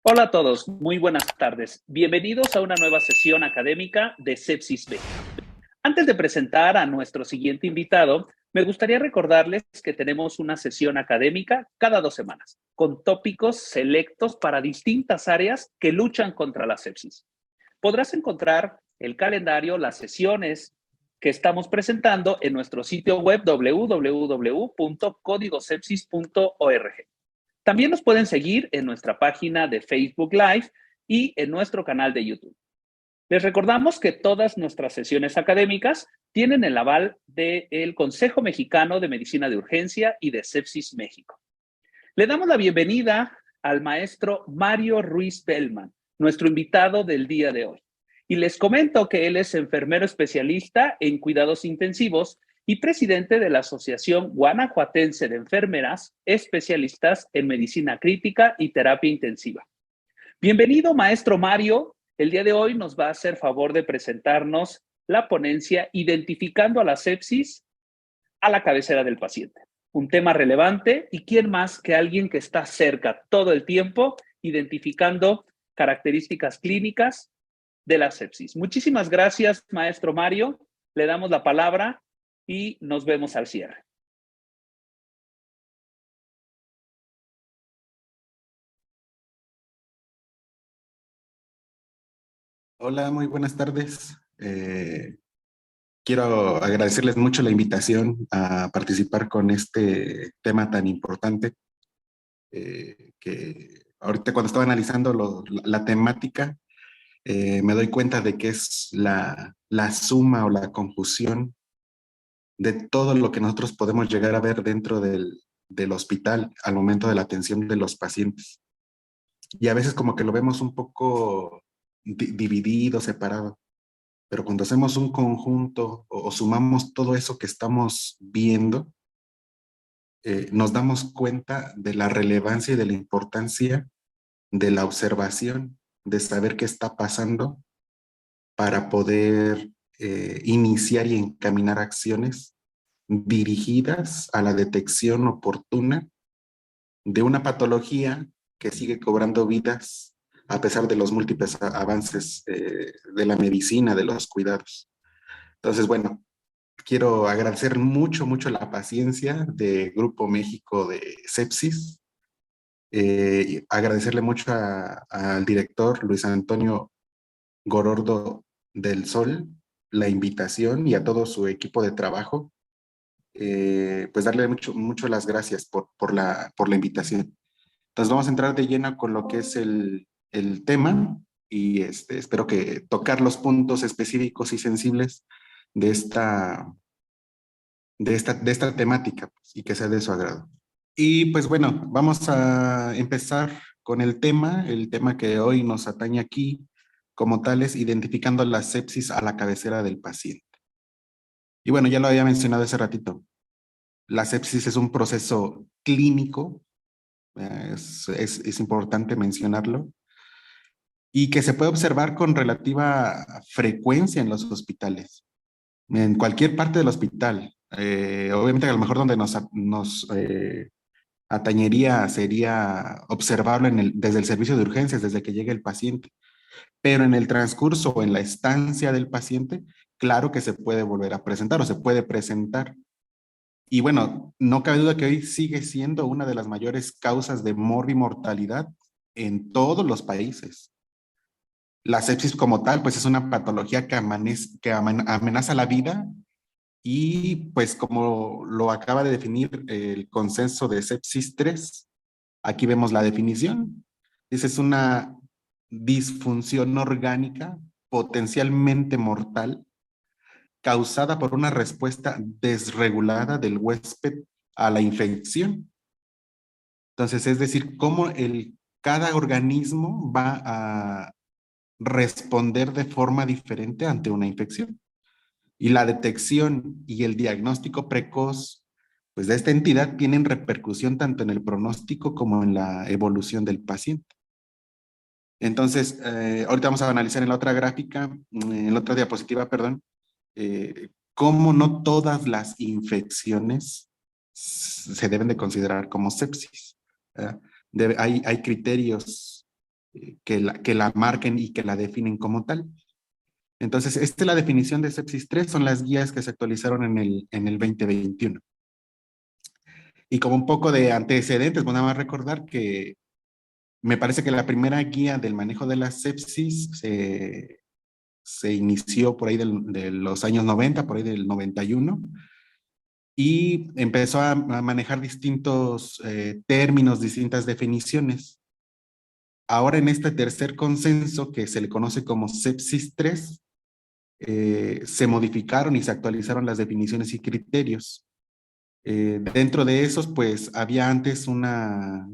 Hola a todos, muy buenas tardes. Bienvenidos a una nueva sesión académica de Sepsis México. Antes de presentar a nuestro siguiente invitado, me gustaría recordarles que tenemos una sesión académica cada 2 semanas, con tópicos selectos para distintas áreas que luchan contra la sepsis. Podrás encontrar el calendario, las sesiones que estamos presentando en nuestro sitio web www.códigosepsis.org. También nos pueden seguir en nuestra página de Facebook Live y en nuestro canal de YouTube. Les recordamos que todas nuestras sesiones académicas tienen el aval del Consejo Mexicano de Medicina de Urgencia y de Sepsis México. Le damos la bienvenida al maestro Mario Ruiz Bellman, nuestro invitado del día de hoy. Y les comento que él es enfermero especialista en cuidados intensivos y presidente de la Asociación Guanajuatense de Enfermeras Especialistas en Medicina Crítica y Terapia Intensiva. Bienvenido, maestro Mario. El día de hoy nos va a hacer favor de presentarnos la ponencia Identificando a la sepsis a la cabecera del paciente. Un tema relevante y quién más que alguien que está cerca todo el tiempo identificando características clínicas de la sepsis. Muchísimas gracias, maestro Mario. Le damos la palabra y nos vemos al cierre. Hola, muy buenas tardes. Quiero agradecerles mucho la invitación a participar con este tema tan importante, que ahorita cuando estaba analizando la temática, me doy cuenta de que es la suma o la confusión de todo lo que nosotros podemos llegar a ver dentro del hospital al momento de la atención de los pacientes. Y a veces como que lo vemos un poco dividido, separado. Pero cuando hacemos un conjunto o sumamos todo eso que estamos viendo, nos damos cuenta de la relevancia y de la importancia de la observación, de saber qué está pasando para poder iniciar y encaminar acciones dirigidas a la detección oportuna de una patología que sigue cobrando vidas a pesar de los múltiples avances de la medicina, de los cuidados. Entonces, bueno, quiero agradecer mucho la paciencia de Grupo México de Sepsis. Y agradecerle mucho al director Luis Antonio Gorordo del Sol la invitación y a todo su equipo de trabajo. Pues darle mucho las gracias por la invitación. Entonces vamos a entrar de lleno con lo que es el tema y espero que tocar los puntos específicos y sensibles de esta temática, pues, y que sea de su agrado. Y pues bueno, vamos a empezar con el tema que hoy nos atañe aquí como tal es identificando la sepsis a la cabecera del paciente. Y bueno, ya lo había mencionado hace ratito, la sepsis es un proceso clínico, es importante mencionarlo, y que se puede observar con relativa frecuencia en los hospitales, en cualquier parte del hospital. Obviamente a lo mejor donde nos atañería sería observarlo desde el servicio de urgencias, desde que llega el paciente, pero en el transcurso o en la estancia del paciente, claro que se puede volver a presentar o se puede presentar. Y bueno, no cabe duda que hoy sigue siendo una de las mayores causas de mortalidad en todos los países. La sepsis como tal, pues es una patología que amenaza la vida y pues como lo acaba de definir el consenso de sepsis 3, aquí vemos la definición. Esa es una disfunción orgánica potencialmente mortal causada por una respuesta desregulada del huésped a la infección. Entonces, es decir, cómo cada organismo va a responder de forma diferente ante una infección. Y la detección y el diagnóstico precoz, pues de esta entidad tienen repercusión tanto en el pronóstico como en la evolución del paciente. Entonces, ahorita vamos a analizar en la otra gráfica, en la otra diapositiva, perdón, cómo no todas las infecciones se deben de considerar como sepsis. ¿Verdad? Hay criterios que la marquen y que la definen como tal. Entonces, esta es la definición de sepsis 3, son las guías que se actualizaron en el 2021. Y como un poco de antecedentes, bueno, nada más recordar que me parece que la primera guía del manejo de la sepsis se inició por ahí de los años 90, por ahí del 91, y empezó a manejar distintos términos, distintas definiciones. Ahora en este tercer consenso, que se le conoce como sepsis 3, se modificaron y se actualizaron las definiciones y criterios. Dentro de esos, pues había antes una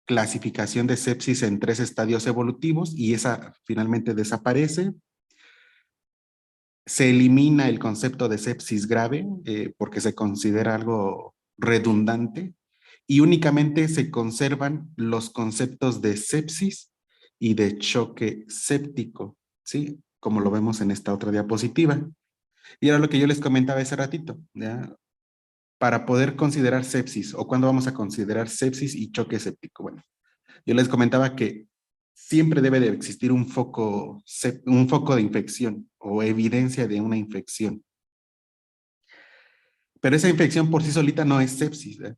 clasificación de sepsis en 3 estadios evolutivos y esa finalmente desaparece. Se elimina el concepto de sepsis grave porque se considera algo redundante y únicamente se conservan los conceptos de sepsis y de choque séptico, ¿sí? Como lo vemos en esta otra diapositiva. Y era lo que yo les comentaba hace ratito, ¿ya? Para poder considerar sepsis o cuándo vamos a considerar sepsis y choque séptico. Bueno, yo les comentaba que siempre debe de existir un foco de infección o evidencia de una infección. Pero esa infección por sí solita no es sepsis, ¿eh?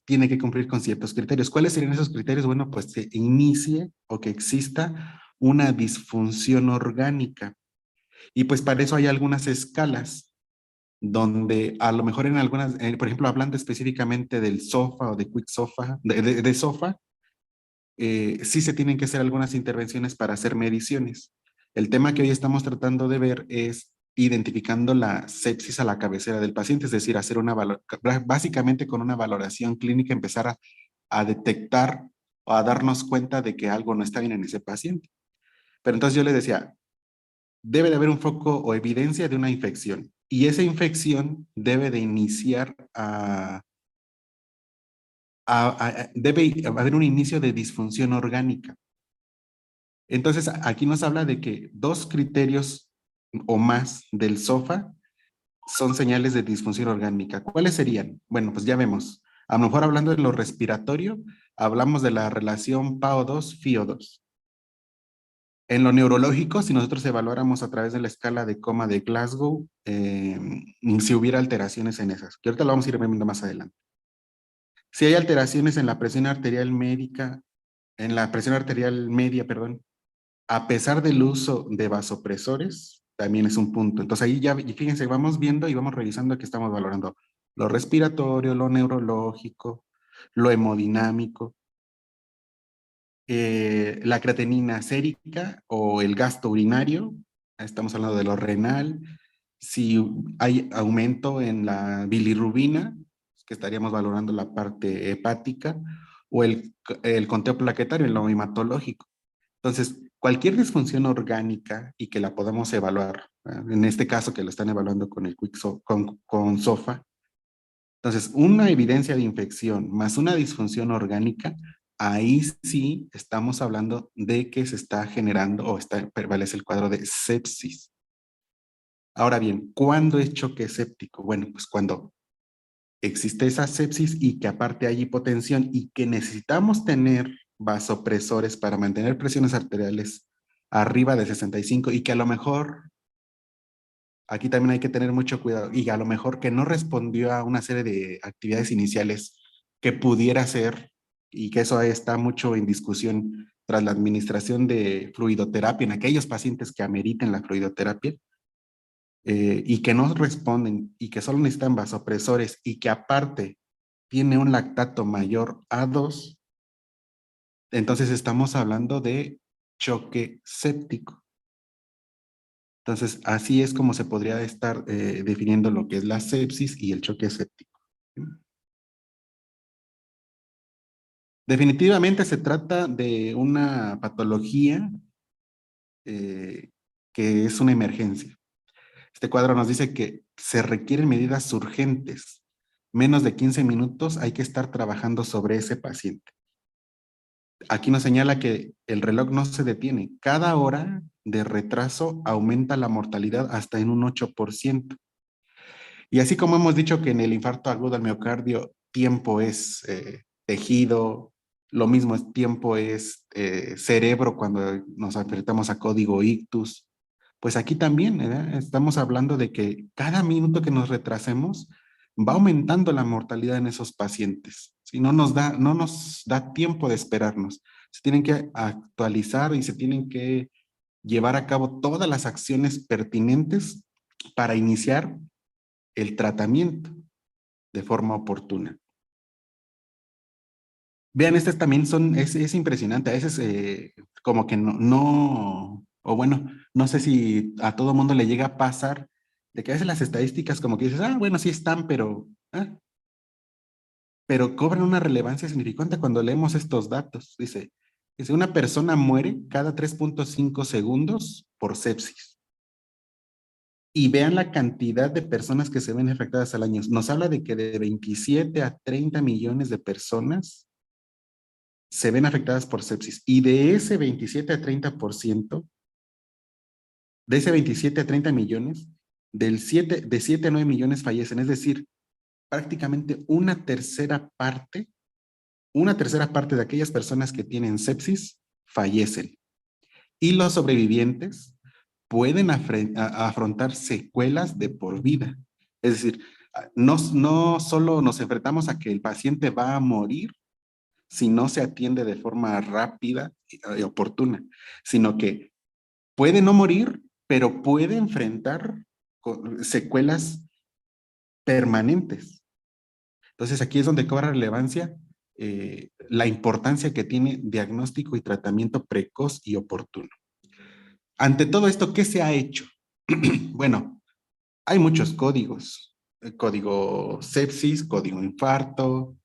Tiene que cumplir con ciertos criterios. ¿Cuáles serían esos criterios? Bueno, pues que inicie o que exista una disfunción orgánica. Y pues para eso hay algunas escalas donde a lo mejor en algunas, por ejemplo, hablando específicamente del SOFA o de Quick SOFA, de SOFA, sí se tienen que hacer algunas intervenciones para hacer mediciones. El tema que hoy estamos tratando de ver es identificando la sepsis a la cabecera del paciente, es decir, hacer básicamente con una valoración clínica empezar a detectar o a darnos cuenta de que algo no está bien en ese paciente. Pero entonces yo le decía, debe de haber un foco o evidencia de una infección y esa infección debe de iniciar debe haber un inicio de disfunción orgánica. Entonces, aquí nos habla de que 2 criterios o más del SOFA son señales de disfunción orgánica. ¿Cuáles serían? Bueno, pues ya vemos. A lo mejor hablando de lo respiratorio, hablamos de la relación PAO2, FIO2. En lo neurológico, si nosotros evaluáramos a través de la escala de coma de Glasgow, si hubiera alteraciones en esas, que ahorita lo vamos a ir viendo más adelante. Si hay alteraciones en la presión arterial médica, en la presión arterial media, perdón, a pesar del uso de vasopresores, también es un punto. Entonces ahí ya, y fíjense, vamos viendo y vamos revisando que estamos valorando lo respiratorio, lo neurológico, lo hemodinámico, la creatinina sérica o el gasto urinario, estamos hablando de lo renal, si hay aumento en la bilirrubina, que estaríamos valorando la parte hepática, o el conteo plaquetario, lo hematológico. Entonces, cualquier disfunción orgánica y que la podamos evaluar, en este caso que lo están evaluando con el con SOFA, entonces una evidencia de infección más una disfunción orgánica, ahí sí estamos hablando de que se está generando o prevalece el cuadro de sepsis. Ahora bien, ¿cuándo es choque séptico? Bueno, pues cuando existe esa sepsis y que aparte hay hipotensión y que necesitamos tener vasopresores para mantener presiones arteriales arriba de 65 y que a lo mejor, aquí también hay que tener mucho cuidado, y a lo mejor que no respondió a una serie de actividades iniciales que pudiera ser, y que eso está mucho en discusión tras la administración de fluidoterapia en aquellos pacientes que ameriten la fluidoterapia, y que no responden y que solo necesitan vasopresores y que aparte tiene un lactato mayor a 2, entonces estamos hablando de choque séptico. Entonces, así es como se podría estar definiendo lo que es la sepsis y el choque séptico. Definitivamente se trata de una patología que es una emergencia. Este cuadro nos dice que se requieren medidas urgentes. Menos de 15 minutos hay que estar trabajando sobre ese paciente. Aquí nos señala que el reloj no se detiene. Cada hora de retraso aumenta la mortalidad hasta en un 8%. Y así como hemos dicho que en el infarto agudo al miocardio tiempo es tejido, Lo mismo es tiempo, es cerebro cuando nos enfrentamos a código ictus. Pues aquí también estamos hablando de que cada minuto que nos retrasemos va aumentando la mortalidad en esos pacientes. Si no nos da tiempo de esperarnos. Se tienen que actualizar y se tienen que llevar a cabo todas las acciones pertinentes para iniciar el tratamiento de forma oportuna. Vean, estas también es impresionante. A veces como que o bueno, no sé si a todo mundo le llega a pasar de que a veces las estadísticas como que dices, bueno, sí están, pero cobran una relevancia significante cuando leemos estos datos. Dice, una persona muere cada 3.5 segundos por sepsis. Y vean la cantidad de personas que se ven afectadas al año. Nos habla de que de 27 a 30 millones de personas se ven afectadas por sepsis. Y de ese 27 a 30%, de ese 27 a 30 millones, de 7 a 9 millones fallecen. Es decir, prácticamente una tercera parte de aquellas personas que tienen sepsis fallecen. Y los sobrevivientes pueden afrontar secuelas de por vida. Es decir, no solo nos enfrentamos a que el paciente va a morir si no se atiende de forma rápida y oportuna, sino que puede no morir, pero puede enfrentar secuelas permanentes. Entonces aquí es donde cobra relevancia la importancia que tiene diagnóstico y tratamiento precoz y oportuno. Ante todo esto, ¿qué se ha hecho? Bueno, hay muchos códigos. Código sepsis, código infarto,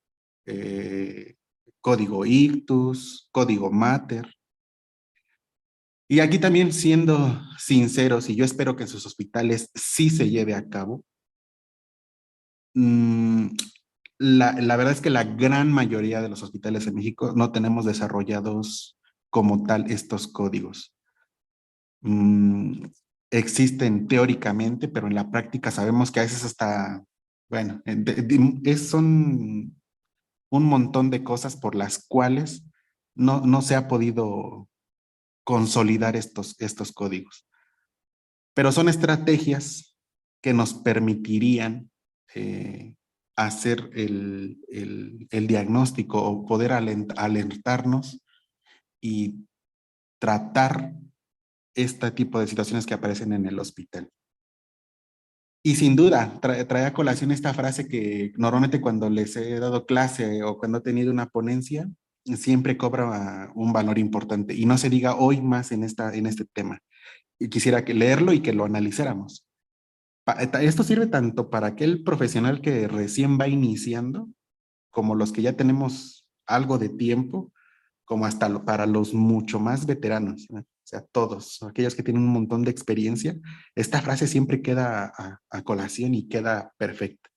eh, código ictus, código mater. Y aquí también siendo sinceros, y yo espero que en sus hospitales sí se lleve a cabo, la verdad es que la gran mayoría de los hospitales en México no tenemos desarrollados como tal estos códigos. Mm, existen teóricamente, pero en la práctica sabemos que a veces hasta, bueno, son un montón de cosas por las cuales no se ha podido consolidar estos códigos. Pero son estrategias que nos permitirían hacer el diagnóstico o poder alertarnos y tratar este tipo de situaciones que aparecen en el hospital. Y sin duda, trae a colación esta frase que normalmente cuando les he dado clase o cuando he tenido una ponencia, siempre cobra un valor importante. Y no se diga hoy más en este tema. Y quisiera leerlo y que lo analizáramos. Esto sirve tanto para aquel profesional que recién va iniciando, como los que ya tenemos algo de tiempo, como hasta para los mucho más veteranos, ¿no? O sea, todos, aquellos que tienen un montón de experiencia, esta frase siempre queda a colación y queda perfecta.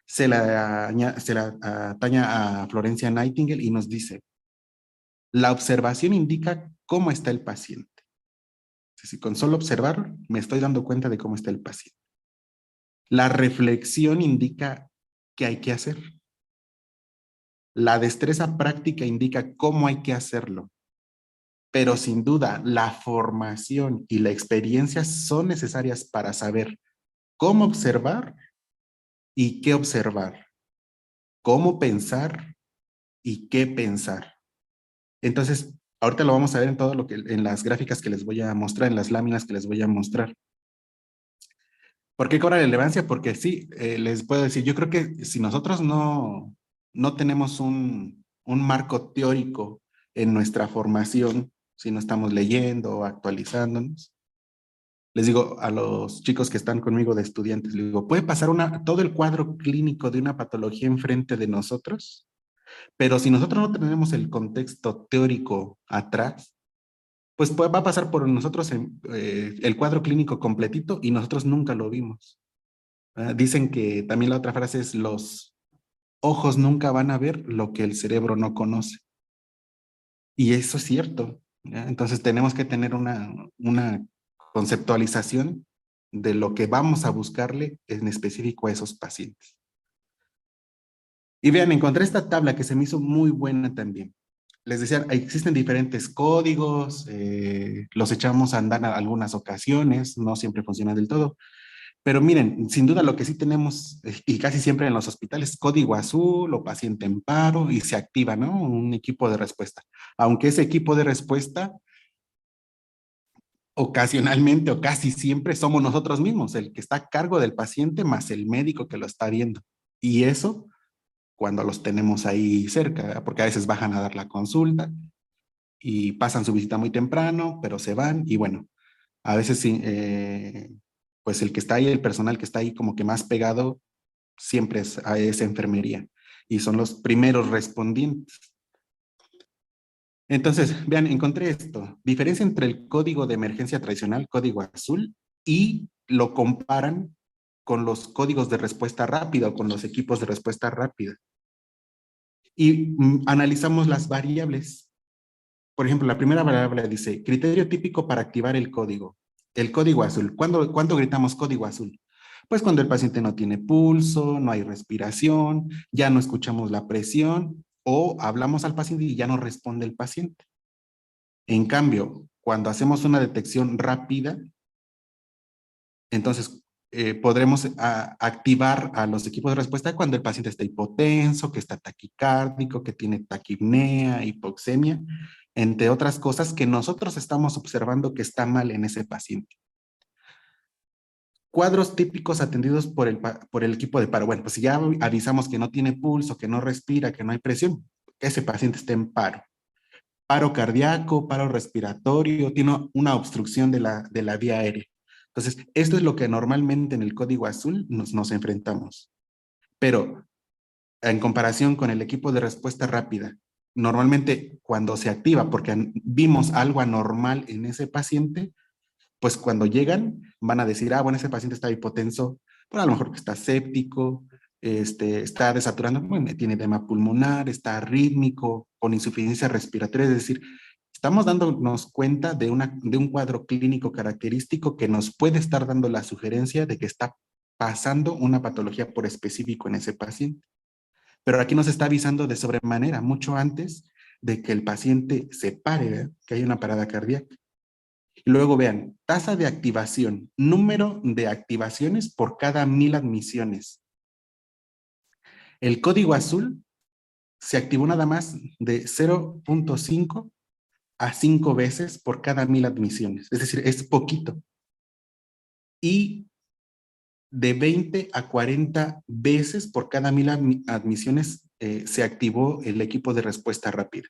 Se la ataña a Florencia Nightingale y nos dice, la observación indica cómo está el paciente. Si con solo observar me estoy dando cuenta de cómo está el paciente. La reflexión indica qué hay que hacer. La destreza práctica indica cómo hay que hacerlo. Pero sin duda, la formación y la experiencia son necesarias para saber cómo observar y qué observar, cómo pensar y qué pensar. Entonces, ahorita lo vamos a ver en las gráficas que les voy a mostrar, en las láminas que les voy a mostrar. ¿Por qué cobra relevancia? Porque sí, les puedo decir, yo creo que si nosotros no tenemos un marco teórico en nuestra formación, si no estamos leyendo o actualizándonos, les digo a los chicos que están conmigo de estudiantes, les digo, puede pasar todo el cuadro clínico de una patología enfrente de nosotros, pero si nosotros no tenemos el contexto teórico atrás, pues va a pasar por nosotros el cuadro clínico completito y nosotros nunca lo vimos. Dicen que también la otra frase es los ojos nunca van a ver lo que el cerebro no conoce. Y eso es cierto, ¿ya? Entonces tenemos que tener una conceptualización de lo que vamos a buscarle en específico a esos pacientes. Y vean, encontré esta tabla que se me hizo muy buena también. Les decía, existen diferentes códigos, los echamos a andar en algunas ocasiones, no siempre funciona del todo. Pero miren, sin duda lo que sí tenemos, y casi siempre en los hospitales, código azul o paciente en paro, y se activa, ¿no? Un equipo de respuesta. Aunque ese equipo de respuesta, ocasionalmente o casi siempre somos nosotros mismos, el que está a cargo del paciente más el médico que lo está viendo. Y eso cuando los tenemos ahí cerca, ¿verdad? Porque a veces bajan a dar la consulta y pasan su visita muy temprano, pero se van y bueno, a veces sí, pues el que está ahí, el personal que está ahí como que más pegado, siempre es a esa enfermería y son los primeros respondientes. Entonces, vean, encontré esto, diferencia entre el código de emergencia tradicional, código azul, y lo comparan con los códigos de respuesta rápida o con los equipos de respuesta rápida. Y analizamos las variables. Por ejemplo, la primera variable dice, criterio típico para activar el código. El código azul. ¿Cuándo gritamos código azul? Pues cuando el paciente no tiene pulso, no hay respiración, ya no escuchamos la presión o hablamos al paciente y ya no responde el paciente. En cambio, cuando hacemos una detección rápida, entonces podremos activar a los equipos de respuesta cuando el paciente está hipotenso, que está taquicárdico, que tiene taquipnea, hipoxemia, entre otras cosas que nosotros estamos observando que está mal en ese paciente. Cuadros típicos atendidos por el equipo de paro. Bueno, pues si ya avisamos que no tiene pulso, que no respira, que no hay presión, que ese paciente esté en paro. Paro cardíaco, paro respiratorio, tiene una obstrucción de la vía aérea. Entonces, esto es lo que normalmente en el código azul nos enfrentamos. Pero en comparación con el equipo de respuesta rápida, normalmente cuando se activa, porque vimos algo anormal en ese paciente, pues cuando llegan van a decir, ah, bueno, ese paciente está hipotenso, pero a lo mejor que está séptico, está desaturando, bueno, tiene edema pulmonar, está arrítmico, con insuficiencia respiratoria, es decir, estamos dándonos cuenta de un cuadro clínico característico que nos puede estar dando la sugerencia de que está pasando una patología por específico en ese paciente. Pero aquí nos está avisando de sobremanera, mucho antes de que el paciente se pare, ¿verdad? Que hay una parada cardíaca. Y luego vean, tasa de activación, número de activaciones por cada 1000 admisiones. El código azul se activó nada más de 0.5 a 5 veces por cada 1000 admisiones. Es decir, es poquito. Y de 20 a 40 veces por cada 1000 admisiones se activó el equipo de respuesta rápida.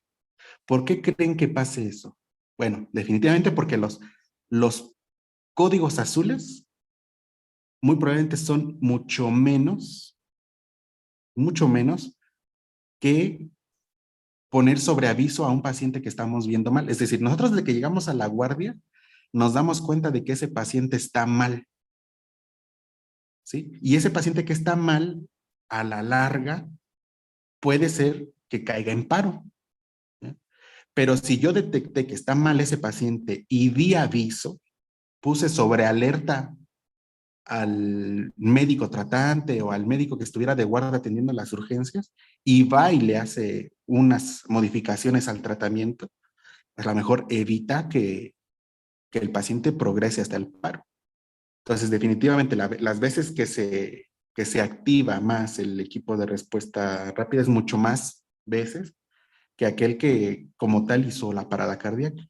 ¿Por qué creen que pase eso? Bueno, definitivamente porque los códigos azules muy probablemente son mucho menos que poner sobre aviso a un paciente que estamos viendo mal. Es decir, nosotros desde que llegamos a la guardia nos damos cuenta de que ese paciente está mal, ¿sí? Y ese paciente que está mal, a la larga, puede ser que caiga en paro, ¿sí? Pero si yo detecté que está mal ese paciente y di aviso, puse sobre alerta al médico tratante o al médico que estuviera de guardia atendiendo las urgencias y va y le hace unas modificaciones al tratamiento, pues a lo mejor evita que el paciente progrese hasta el paro. Entonces, definitivamente, las veces que se activa más el equipo de respuesta rápida es mucho más veces que aquel que como tal hizo la parada cardíaca.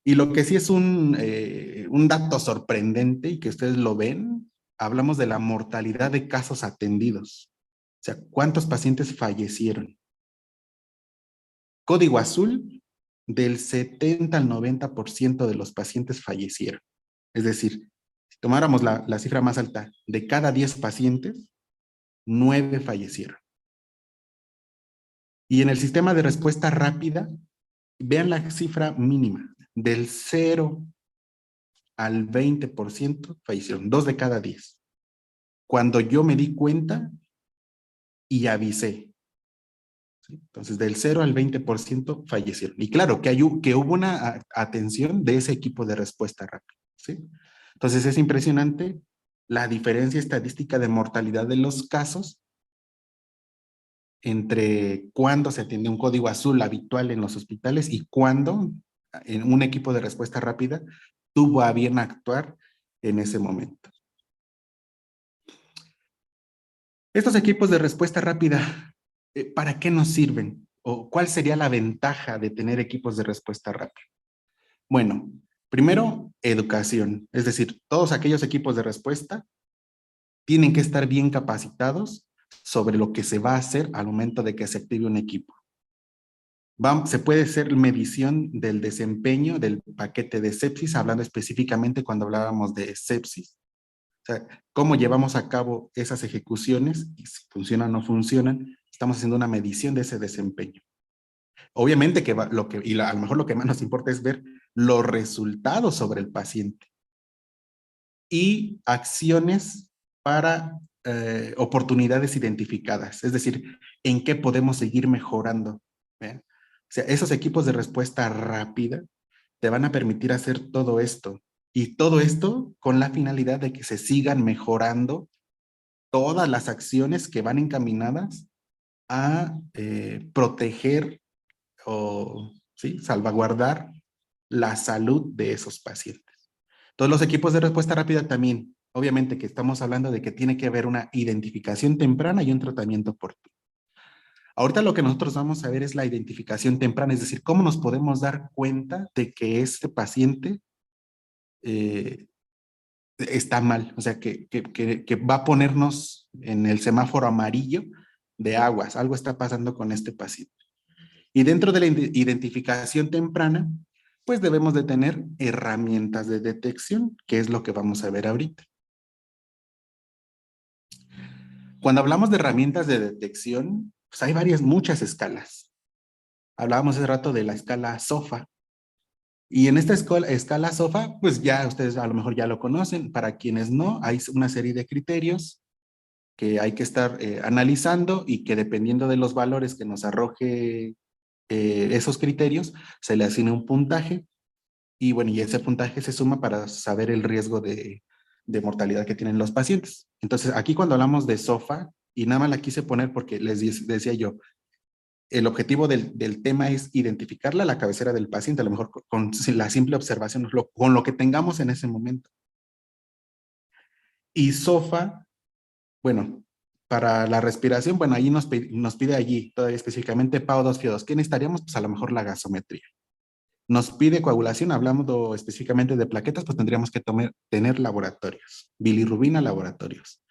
Y lo que sí es un dato sorprendente y que ustedes lo ven, hablamos de la mortalidad de casos atendidos. O sea, ¿cuántos pacientes fallecieron? Código azul, del 70 al 90% de los pacientes fallecieron. Es decir, si tomáramos la cifra más alta, de cada 10 pacientes, 9 fallecieron. Y en el sistema de respuesta rápida, vean la cifra mínima, del 0 al 20% fallecieron, 2 de cada 10. Cuando yo me di cuenta y avisé. ¿Sí? Entonces, del 0 al 20% fallecieron. Y claro, que hubo una atención de ese equipo de respuesta rápida. ¿Sí? Entonces, es impresionante la diferencia estadística de mortalidad de los casos entre cuándo se atiende un código azul habitual en los hospitales y cuándo en un equipo de respuesta rápida tuvo a bien actuar en ese momento. Estos equipos de respuesta rápida, ¿para qué nos sirven? ¿O cuál sería la ventaja de tener equipos de respuesta rápida? Bueno, primero, educación. Es decir, todos aquellos equipos de respuesta tienen que estar bien capacitados sobre lo que se va a hacer al momento de que se active un equipo. Se puede hacer medición del desempeño del paquete de sepsis, hablando específicamente cuando hablábamos de sepsis. O sea, cómo llevamos a cabo esas ejecuciones y si funcionan o no funcionan, estamos haciendo una medición de ese desempeño. Obviamente que, a lo mejor lo que más nos importa es ver los resultados sobre el paciente y acciones para oportunidades identificadas, es decir, en qué podemos seguir mejorando. ¿Ve? O sea, esos equipos de respuesta rápida te van a permitir hacer todo esto y todo esto con la finalidad de que se sigan mejorando todas las acciones que van encaminadas a proteger o ¿sí? salvaguardar la salud de esos pacientes. Todos los equipos de respuesta rápida también, obviamente que estamos hablando de que tiene que haber una identificación temprana y un tratamiento oportuno. Ahorita lo que nosotros vamos a ver es la identificación temprana, es decir, cómo nos podemos dar cuenta de que este paciente eh, está mal, o sea, que va a ponernos en el semáforo amarillo de aguas, algo está pasando con este paciente. Y dentro de la identificación temprana, pues debemos de tener herramientas de detección, que es lo que vamos a ver ahorita. Cuando hablamos de herramientas de detección, pues hay muchas escalas. Hablábamos hace rato de la escala SOFA. Y en esta escala SOFA, pues ya ustedes a lo mejor ya lo conocen. Para quienes no, hay una serie de criterios que hay que estar analizando y que dependiendo de los valores que nos arroje esos criterios, se le asigna un puntaje. Y bueno, y ese puntaje se suma para saber el riesgo de mortalidad que tienen los pacientes. Entonces, aquí cuando hablamos de SOFA, y nada más la quise poner porque les decía yo, el objetivo del tema es identificarla a la cabecera del paciente, a lo mejor con la simple observación, con lo que tengamos en ese momento. Y SOFA, bueno, para la respiración, bueno, ahí nos pide allí, todavía específicamente PAO2, FIO2. ¿Qué necesitaríamos? Pues a lo mejor la gasometría. Nos pide coagulación, hablando específicamente de plaquetas, pues tendríamos que tener laboratorios, bilirrubina laboratorios.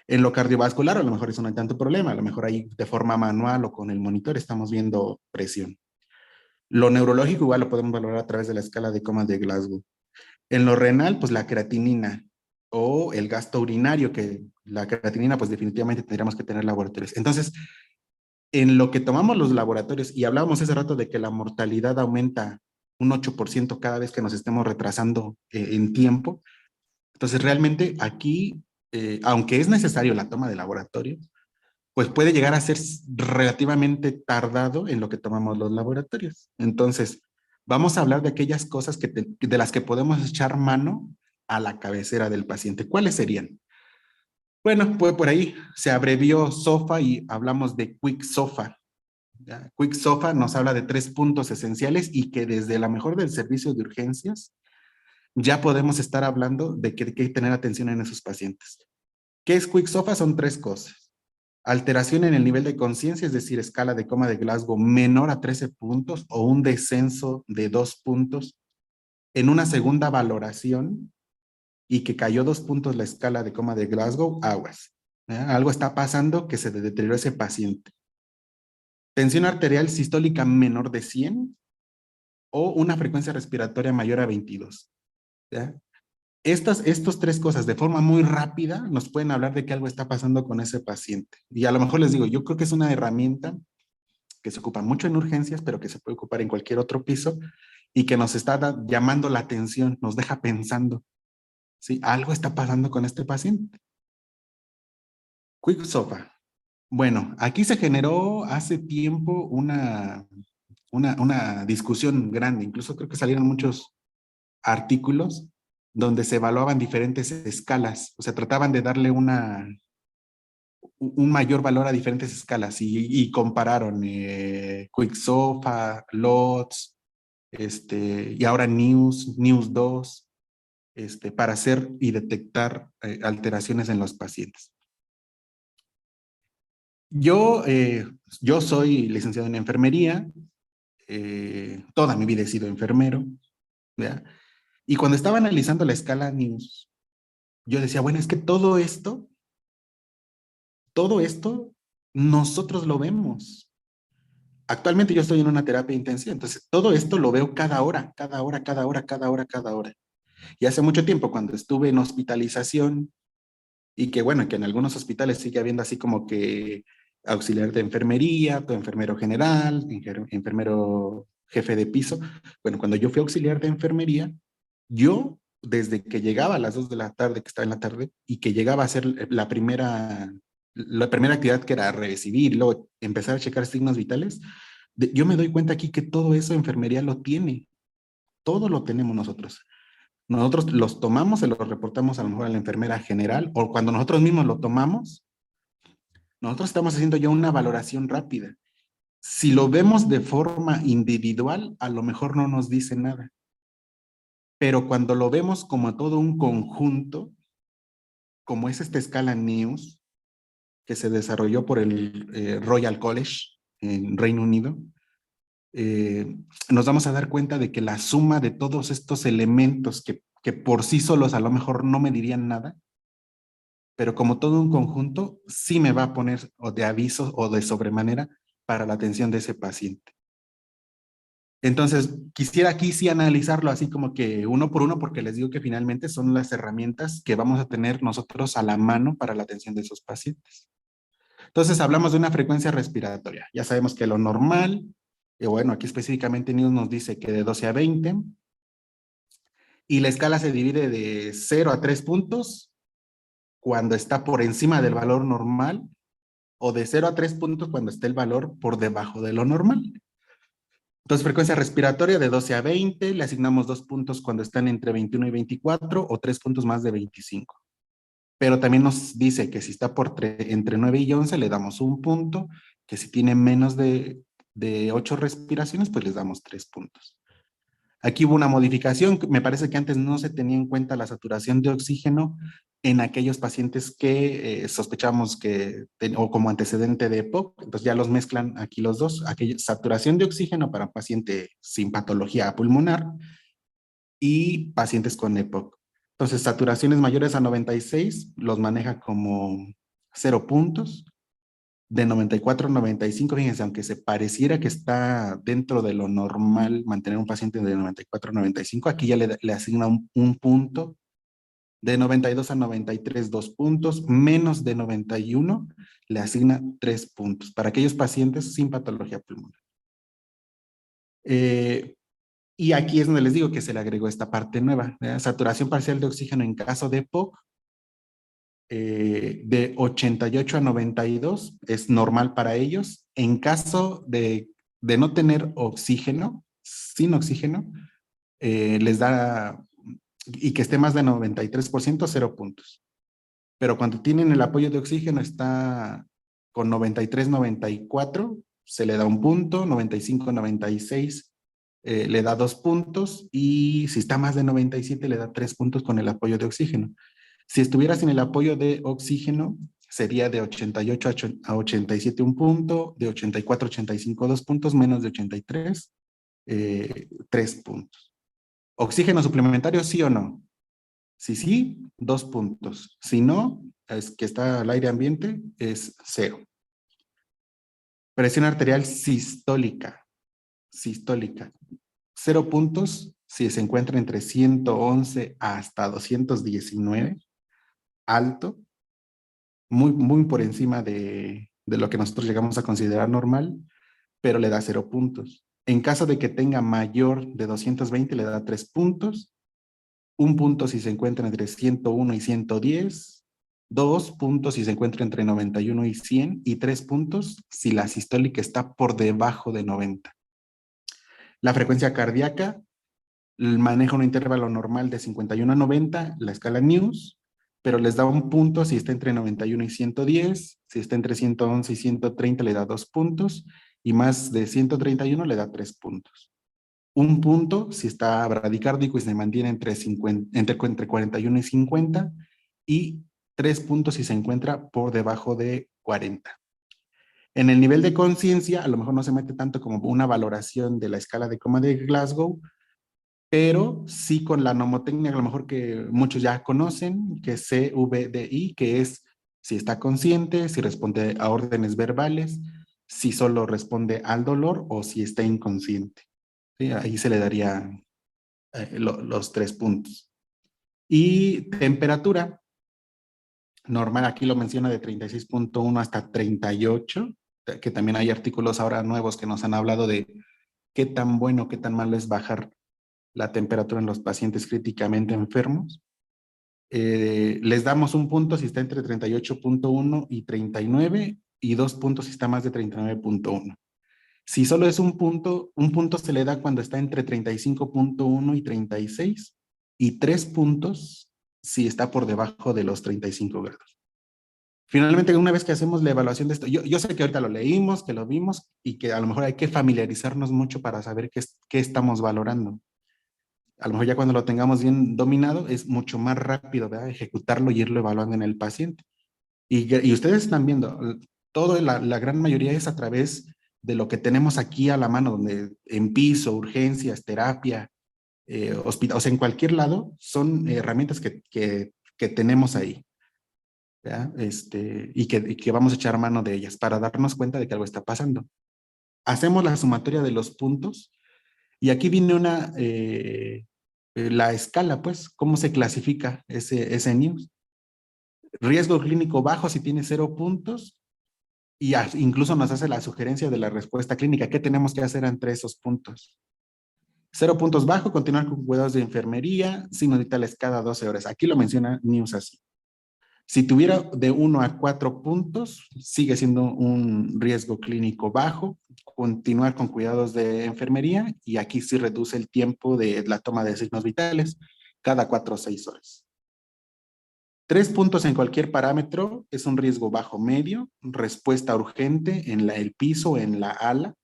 En lo cardiovascular, a lo mejor eso no hay tanto problema, a lo mejor ahí de forma manual o con el monitor estamos viendo presión. Lo neurológico igual lo podemos valorar a través de la escala de coma de Glasgow. En lo renal, pues la creatinina o el gasto urinario, que la creatinina, pues definitivamente tendríamos que tener laboratorios. Entonces, en lo que tomamos los laboratorios, y hablábamos hace rato de que la mortalidad aumenta un 8% cada vez que nos estemos retrasando en tiempo. Entonces, realmente aquí, aunque es necesario la toma de laboratorio, pues puede llegar a ser relativamente tardado en lo que tomamos los laboratorios. Entonces, vamos a hablar de aquellas cosas de las que podemos echar mano a la cabecera del paciente. ¿Cuáles serían? Bueno, pues por ahí se abrevió SOFA y hablamos de Quick SOFA. ¿Ya? Quick SOFA nos habla de 3 puntos esenciales y que desde la mejor del servicio de urgencias ya podemos estar hablando de que hay que tener atención en esos pacientes. ¿Qué es Quick SOFA? Son 3 cosas. Alteración en el nivel de conciencia, es decir, escala de coma de Glasgow menor a 13 puntos o un descenso de 2 puntos en una segunda valoración y que cayó 2 puntos la escala de coma de Glasgow, aguas. Algo está pasando que se deterioró ese paciente. Tensión arterial sistólica menor de 100 o una frecuencia respiratoria mayor a 22. ¿Ya? Estos 3 cosas de forma muy rápida nos pueden hablar de que algo está pasando con ese paciente. Y a lo mejor les digo, yo creo que es una herramienta que se ocupa mucho en urgencias, pero que se puede ocupar en cualquier otro piso y que nos está llamando la atención, nos deja pensando, ¿sí? Algo está pasando con este paciente. Quick SOFA. Bueno, aquí se generó hace tiempo una discusión grande, incluso creo que salieron muchos artículos donde se evaluaban diferentes escalas, o sea, trataban de darle un mayor valor a diferentes escalas y compararon Quicksofa, LOTS, y ahora News 2, para hacer y detectar alteraciones en los pacientes. Yo soy licenciado en enfermería, toda mi vida he sido enfermero, ¿ya? Y cuando estaba analizando la escala News, yo decía, bueno, es que todo esto, nosotros lo vemos. Actualmente yo estoy en una terapia intensiva, entonces todo esto lo veo cada hora, cada hora, cada hora, cada hora, cada hora. Y hace mucho tiempo, cuando estuve en hospitalización, y que bueno, que en algunos hospitales sigue habiendo así como que auxiliar de enfermería, tu enfermero general, enfermero jefe de piso. Bueno, cuando yo fui auxiliar de enfermería, yo desde que llegaba a las 2 de la tarde, que estaba en la tarde, y que llegaba a hacer la primera actividad que era recibir, luego empezar a checar signos vitales, yo me doy cuenta aquí que todo eso enfermería lo tiene, todo lo tenemos nosotros. Nosotros los tomamos, se los reportamos a lo mejor a la enfermera general, o cuando nosotros mismos lo tomamos, nosotros estamos haciendo ya una valoración rápida. Si lo vemos de forma individual, a lo mejor no nos dice nada. Pero cuando lo vemos como todo un conjunto, como es esta escala News, que se desarrolló por el Royal College en Reino Unido, nos vamos a dar cuenta de que la suma de todos estos elementos que por sí solos a lo mejor no me dirían nada, pero como todo un conjunto, sí me va a poner o de aviso o de sobremanera para la atención de ese paciente. Entonces, quisiera aquí sí analizarlo así como que uno por uno, porque les digo que finalmente son las herramientas que vamos a tener nosotros a la mano para la atención de esos pacientes. Entonces, hablamos de una frecuencia respiratoria. Ya sabemos que lo normal, bueno, aquí específicamente News nos dice que de 12 a 20, y la escala se divide de 0 a 3 puntos cuando está por encima del valor normal, o de 0 a 3 puntos cuando está el valor por debajo de lo normal. Entonces, frecuencia respiratoria de 12 a 20, le asignamos 2 puntos cuando están entre 21 y 24 o 3 puntos más de 25. Pero también nos dice que si está entre 9 y 11 le damos 1 punto, que si tiene menos de 8 respiraciones, pues les damos 3 puntos. Aquí hubo una modificación, me parece que antes no se tenía en cuenta la saturación de oxígeno en aquellos pacientes que sospechamos o como antecedente de EPOC, entonces ya los mezclan aquí los dos, saturación de oxígeno para paciente sin patología pulmonar y pacientes con EPOC. Entonces, saturaciones mayores a 96 los maneja como 0 puntos, de 94 a 95, fíjense, aunque se pareciera que está dentro de lo normal mantener un paciente de 94 a 95, aquí ya le asigna un punto, de 92 a 93, 2 puntos, menos de 91 le asigna 3 puntos, para aquellos pacientes sin patología pulmonar. Y aquí es donde les digo que se le agregó esta parte nueva, ¿verdad? Saturación parcial de oxígeno en caso de EPOC, de 88 a 92 es normal para ellos. En caso de no tener oxígeno, sin oxígeno, les da, y que esté más de 93%, 0 puntos. Pero cuando tienen el apoyo de oxígeno está con 93, 94, se le da 1 punto, 95, 96 le da 2 puntos, y si está más de 97 le da 3 puntos con el apoyo de oxígeno. Si estuviera sin el apoyo de oxígeno, sería de 88 a 87 1 punto, de 84 a 85 2 puntos, menos de 83 3 puntos. ¿Oxígeno suplementario sí o no? Si sí, 2 puntos. Si no, es que está al aire ambiente, es 0. Presión arterial sistólica. 0 puntos si se encuentra entre 111 hasta 219, alto, muy por encima de lo que nosotros llegamos a considerar normal, pero le da 0 puntos. En caso de que tenga mayor de 220, le da 3 puntos, 1 punto si se encuentra entre 101 y 110, 2 puntos si se encuentra entre 91 y 100, y 3 puntos si la sistólica está por debajo de 90. La frecuencia cardíaca maneja un intervalo normal de 51 a 90, la escala News, pero les da un punto si está entre 91 y 110, si está entre 111 y 130 le da 2 puntos, y más de 131 le da 3 puntos. Un punto si está bradicárdico y se mantiene entre 41 y 50, y 3 puntos si se encuentra por debajo de 40. En el nivel de conciencia, a lo mejor no se mete tanto como una valoración de la escala de coma de Glasgow, pero sí con la nomotecnia, a lo mejor que muchos ya conocen, que es CVDI, que es si está consciente, si responde a órdenes verbales, si solo responde al dolor o si está inconsciente. ¿Sí? Ahí se le daría los 3 puntos. Y temperatura, normal, aquí lo menciona de 36.1 hasta 38, que también hay artículos ahora nuevos que nos han hablado de qué tan bueno, qué tan malo es bajar la temperatura en los pacientes críticamente enfermos. Les damos un punto si está entre 38.1 y 39 y 2 puntos si está más de 39.1. Si solo es un punto se le da cuando está entre 35.1 y 36 y 3 puntos si está por debajo de los 35 grados. Finalmente, una vez que hacemos la evaluación de esto, yo sé que ahorita lo leímos, que lo vimos y que a lo mejor hay que familiarizarnos mucho para saber qué estamos valorando. A lo mejor ya cuando lo tengamos bien dominado, es mucho más rápido, ¿verdad? Ejecutarlo y irlo evaluando en el paciente. Y ustedes están viendo, la gran mayoría es a través de lo que tenemos aquí a la mano, donde en piso, urgencias, terapia, hospital, o sea, en cualquier lado, son herramientas que tenemos ahí, ¿verdad? Y que vamos a echar mano de ellas para darnos cuenta de que algo está pasando. Hacemos la sumatoria de los puntos y aquí viene la escala, pues, cómo se clasifica ese NIMS. Riesgo clínico bajo si tiene 0 puntos, y incluso nos hace la sugerencia de la respuesta clínica. ¿Qué tenemos que hacer entre esos puntos? 0 puntos bajo, continuar con cuidados de enfermería, signos vitales cada 12 horas. Aquí lo menciona News así. Si tuviera de 1 a 4 puntos, sigue siendo un riesgo clínico bajo, continuar con cuidados de enfermería, y aquí sí reduce el tiempo de la toma de signos vitales cada 4 o 6 horas. 3 puntos en cualquier parámetro es un riesgo bajo medio, respuesta urgente en el piso, en la ala,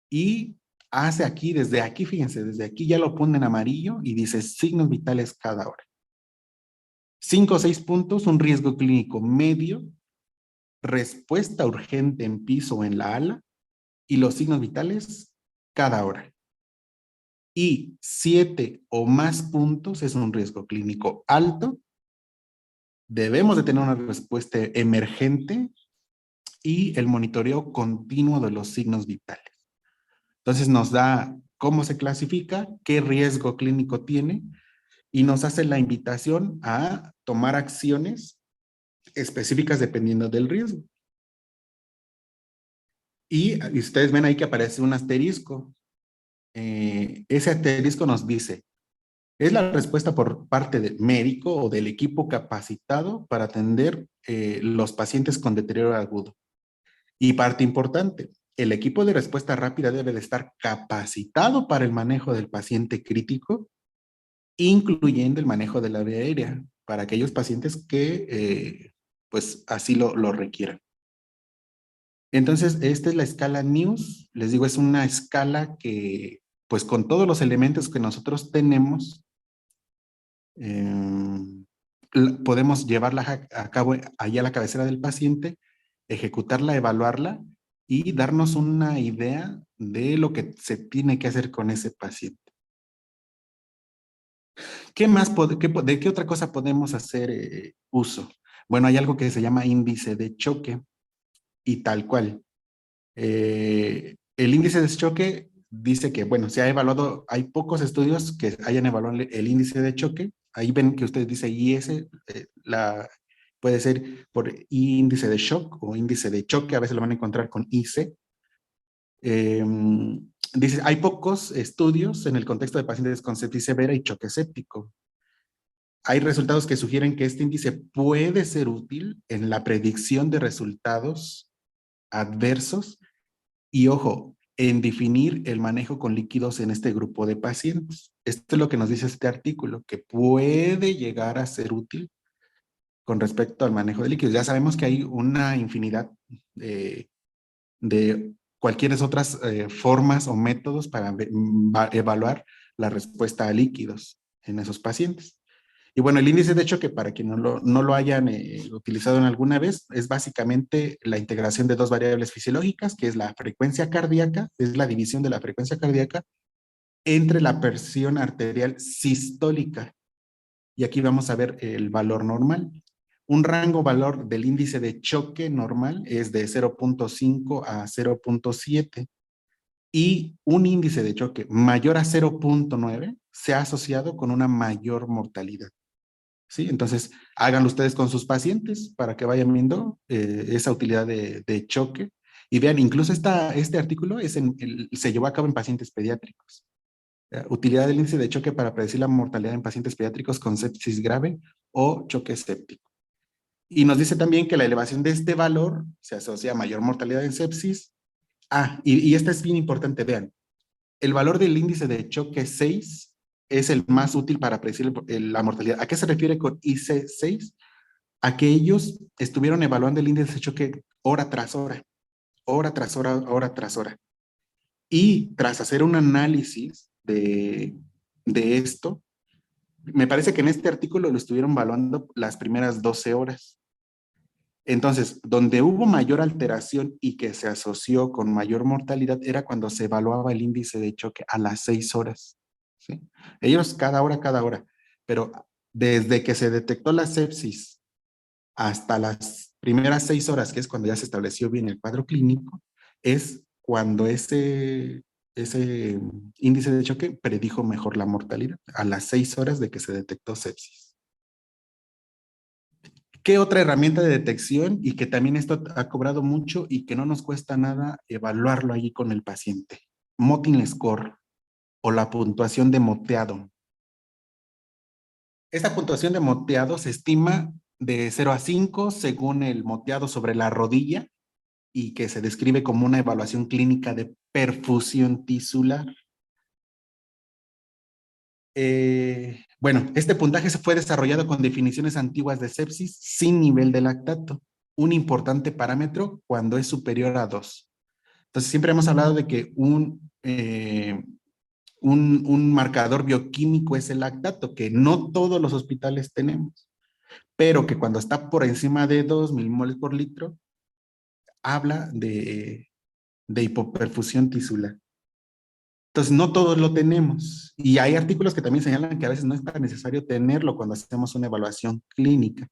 y hace aquí, desde aquí, fíjense, desde aquí ya lo pone en amarillo y dice signos vitales cada hora. 5 o 6 puntos, un riesgo clínico medio, respuesta urgente en piso o en la ala, y los signos vitales cada hora. Y 7 o más puntos es un riesgo clínico alto, debemos de tener una respuesta emergente y el monitoreo continuo de los signos vitales. Entonces nos da cómo se clasifica, qué riesgo clínico tiene, y nos hace la invitación a tomar acciones específicas dependiendo del riesgo. Y ustedes ven ahí que aparece un asterisco. Ese asterisco nos dice, es la respuesta por parte del médico o del equipo capacitado para atender los pacientes con deterioro agudo. Y parte importante, el equipo de respuesta rápida debe de estar capacitado para el manejo del paciente crítico, incluyendo el manejo de la vía aérea, para aquellos pacientes que pues así lo requieran. Entonces, esta es la escala NEWS. Les digo, es una escala que, pues con todos los elementos que nosotros tenemos, podemos llevarla a cabo allá a la cabecera del paciente, ejecutarla, evaluarla y darnos una idea de lo que se tiene que hacer con ese paciente. ¿Qué más, de qué otra cosa podemos hacer uso? Bueno, hay algo que se llama índice de choque y tal cual. El índice de choque dice que, bueno, se ha evaluado, hay pocos estudios que hayan evaluado el índice de choque. Ahí ven que usted dice IS, puede ser por índice de shock o índice de choque, a veces lo van a encontrar con IC. Dice, hay pocos estudios en el contexto de pacientes con sepsis severa y choque séptico. Hay resultados que sugieren que este índice puede ser útil en la predicción de resultados adversos y, ojo, en definir el manejo con líquidos en este grupo de pacientes. Esto es lo que nos dice este artículo, que puede llegar a ser útil con respecto al manejo de líquidos. Ya sabemos que hay una infinidad de cualquier otras formas o métodos para evaluar la respuesta a líquidos en esos pacientes. Y bueno, el índice de choque, para quien no lo hayan utilizado en alguna vez, es básicamente la integración de dos variables fisiológicas, que es la frecuencia cardíaca, es la división de la frecuencia cardíaca entre la presión arterial sistólica. Y aquí vamos a ver el valor normal. Un rango valor del índice de choque normal es de 0.5 a 0.7 y un índice de choque mayor a 0.9 se ha asociado con una mayor mortalidad. ¿Sí? Entonces, háganlo ustedes con sus pacientes para que vayan viendo esa utilidad de choque. Y vean, incluso este artículo se llevó a cabo en pacientes pediátricos. Utilidad del índice de choque para predecir la mortalidad en pacientes pediátricos con sepsis grave o choque séptico. Y nos dice también que la elevación de este valor se asocia a mayor mortalidad en sepsis. Y esta es bien importante, vean. El valor del índice de choque 6 es el más útil para predecir la mortalidad. ¿A qué se refiere con IC6? A que ellos estuvieron evaluando el índice de choque hora tras hora, hora tras hora, hora tras hora. Y tras hacer un análisis de esto, me parece que en este artículo lo estuvieron evaluando las primeras 12 horas. Entonces, donde hubo mayor alteración y que se asoció con mayor mortalidad era cuando se evaluaba el índice de choque a las 6 horas. ¿Sí? Ellos cada hora. Pero desde que se detectó la sepsis hasta las primeras 6 horas, que es cuando ya se estableció bien el cuadro clínico, es cuando ese índice de choque predijo mejor la mortalidad, a las 6 horas de que se detectó sepsis. ¿Qué otra herramienta de detección y que también esto ha cobrado mucho y que no nos cuesta nada evaluarlo allí con el paciente? Motin Score o la puntuación de moteado. Esta puntuación de moteado se estima de 0 a 5 según el moteado sobre la rodilla y que se describe como una evaluación clínica de perfusión tisular. Bueno, este puntaje se fue desarrollado con definiciones antiguas de sepsis sin nivel de lactato, un importante parámetro cuando es superior a 2. Entonces, siempre hemos hablado de que un marcador bioquímico es el lactato, que no todos los hospitales tenemos, pero que cuando está por encima de 2 milimoles por litro, habla de hipoperfusión tisular. Entonces, no todos lo tenemos. Y hay artículos que también señalan que a veces no es tan necesario tenerlo cuando hacemos una evaluación clínica.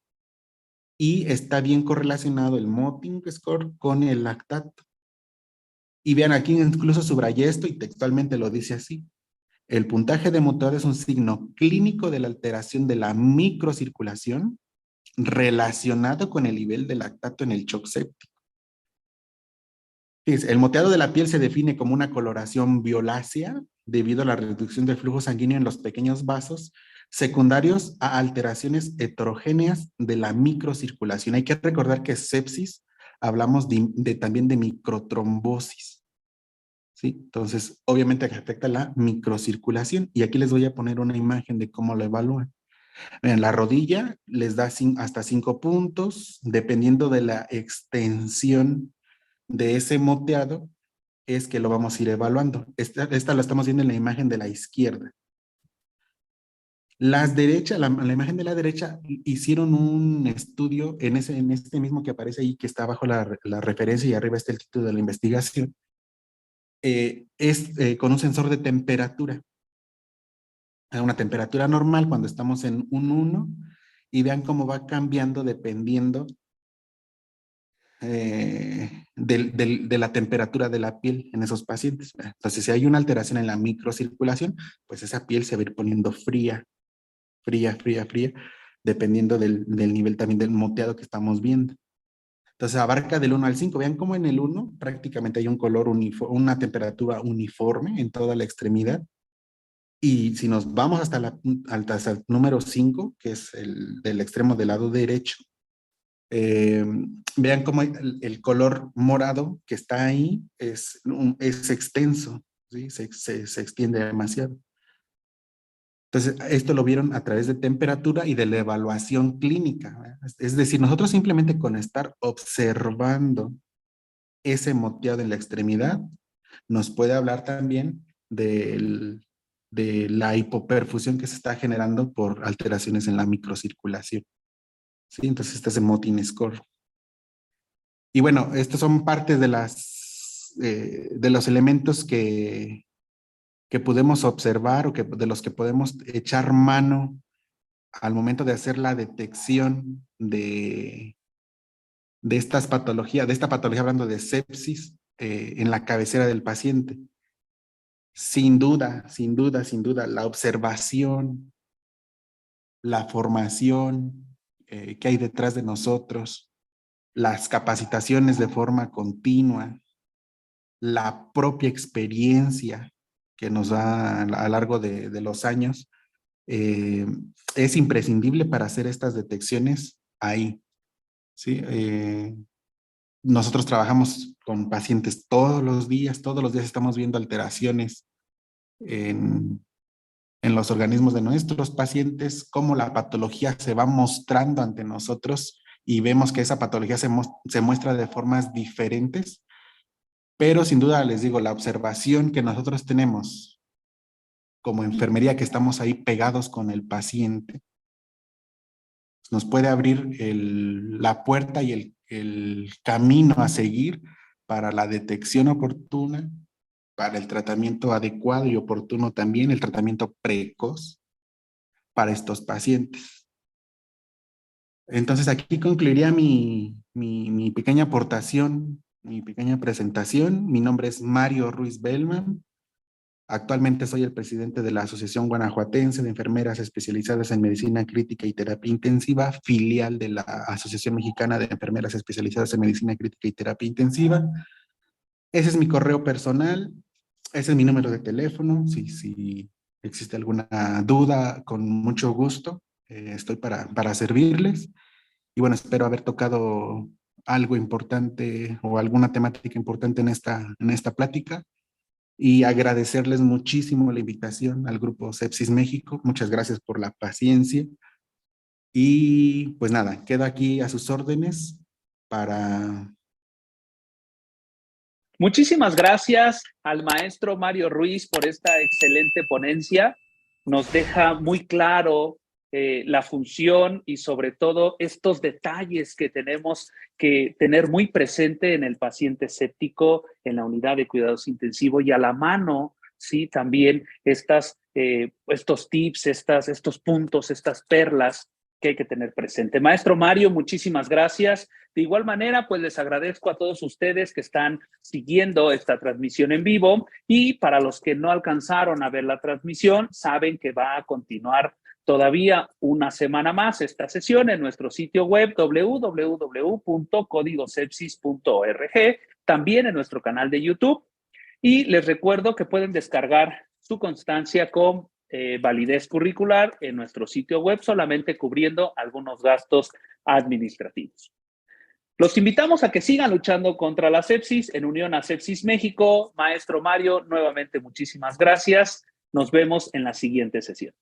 Y está bien correlacionado el Motin Score con el lactato. Y vean, aquí incluso subrayé esto y textualmente lo dice así. El puntaje de moteado es un signo clínico de la alteración de la microcirculación relacionado con el nivel de lactato en el shock séptico. Fíjense, el moteado de la piel se define como una coloración violácea debido a la reducción del flujo sanguíneo en los pequeños vasos secundarios a alteraciones heterogéneas de la microcirculación. Hay que recordar que sepsis hablamos también de microtrombosis. ¿Sí? Entonces, obviamente que afecta la microcirculación. Y aquí les voy a poner una imagen de cómo lo evalúan. En la rodilla les da hasta 5 puntos, dependiendo de la extensión de ese moteado, es que lo vamos a ir evaluando. Esta la estamos viendo en la imagen de la izquierda. La imagen de la derecha, hicieron un estudio en este mismo que aparece ahí, que está abajo la referencia y arriba está el título de la investigación. Con un sensor de temperatura. A una temperatura normal cuando estamos en un 1 y vean cómo va cambiando dependiendo de la temperatura de la piel en esos pacientes. Entonces, si hay una alteración en la microcirculación, pues esa piel se va a ir poniendo fría, dependiendo del nivel también del moteado que estamos viendo. Entonces, abarca del 1 al 5. Vean cómo en el 1 prácticamente hay un color uniforme, una temperatura uniforme en toda la extremidad. Y si nos vamos hasta el número 5, que es el del extremo del lado derecho, vean cómo el color morado que está ahí es extenso, ¿sí? Se extiende demasiado. Entonces, esto lo vieron a través de temperatura y de la evaluación clínica, ¿verdad? Es decir, nosotros simplemente con estar observando ese moteado en la extremidad, nos puede hablar también de la hipoperfusión que se está generando por alteraciones en la microcirculación. ¿Sí? Entonces, este es el Motin Score. Y bueno, estos son parte de los elementos que podemos observar o de los que podemos echar mano al momento de hacer la detección de estas patologías, de esta patología hablando de sepsis en la cabecera del paciente. Sin duda, sin duda, sin duda, la observación, la formación que hay detrás de nosotros, las capacitaciones de forma continua, la propia experiencia que nos da a lo largo de los años, es imprescindible para hacer estas detecciones ahí. ¿Sí? Nosotros trabajamos con pacientes todos los días estamos viendo alteraciones en los organismos de nuestros pacientes, cómo la patología se va mostrando ante nosotros y vemos que esa patología se muestra de formas diferentes, pero sin duda les digo, la observación que nosotros tenemos como enfermería, que estamos ahí pegados con el paciente, nos puede abrir la puerta y el camino a seguir para la detección oportuna, para el tratamiento adecuado y oportuno también, el tratamiento precoz para estos pacientes. Entonces aquí concluiría mi pequeña aportación, mi pequeña presentación. Mi nombre es Mario Ruiz Bellman. Actualmente soy el presidente de la Asociación Guanajuatense de Enfermeras Especializadas en Medicina Crítica y Terapia Intensiva, filial de la Asociación Mexicana de Enfermeras Especializadas en Medicina Crítica y Terapia Intensiva. Ese es mi correo personal, ese es mi número de teléfono. Si existe alguna duda, con mucho gusto, estoy para servirles. Y bueno, espero haber tocado algo importante o alguna temática importante en esta plática. Y agradecerles muchísimo la invitación al grupo Sepsis México. Muchas gracias por la paciencia. Y pues nada, quedo aquí a sus órdenes para... Muchísimas gracias al maestro Mario Ruiz por esta excelente ponencia. Nos deja muy claro la función y sobre todo estos detalles que tenemos que tener muy presente en el paciente séptico en la unidad de cuidados intensivos y a la mano, sí, también estos tips, estos puntos, estas perlas que hay que tener presente. Maestro Mario, muchísimas gracias. De igual manera, pues les agradezco a todos ustedes que están siguiendo esta transmisión en vivo y para los que no alcanzaron a ver la transmisión, saben que va a continuar todavía una semana más esta sesión en nuestro sitio web www.códigosepsis.org, también en nuestro canal de YouTube. Y les recuerdo que pueden descargar su constancia con validez curricular en nuestro sitio web, solamente cubriendo algunos gastos administrativos. Los invitamos a que sigan luchando contra la sepsis en unión a Sepsis México. Maestro Mario, nuevamente muchísimas gracias. Nos vemos en la siguiente sesión.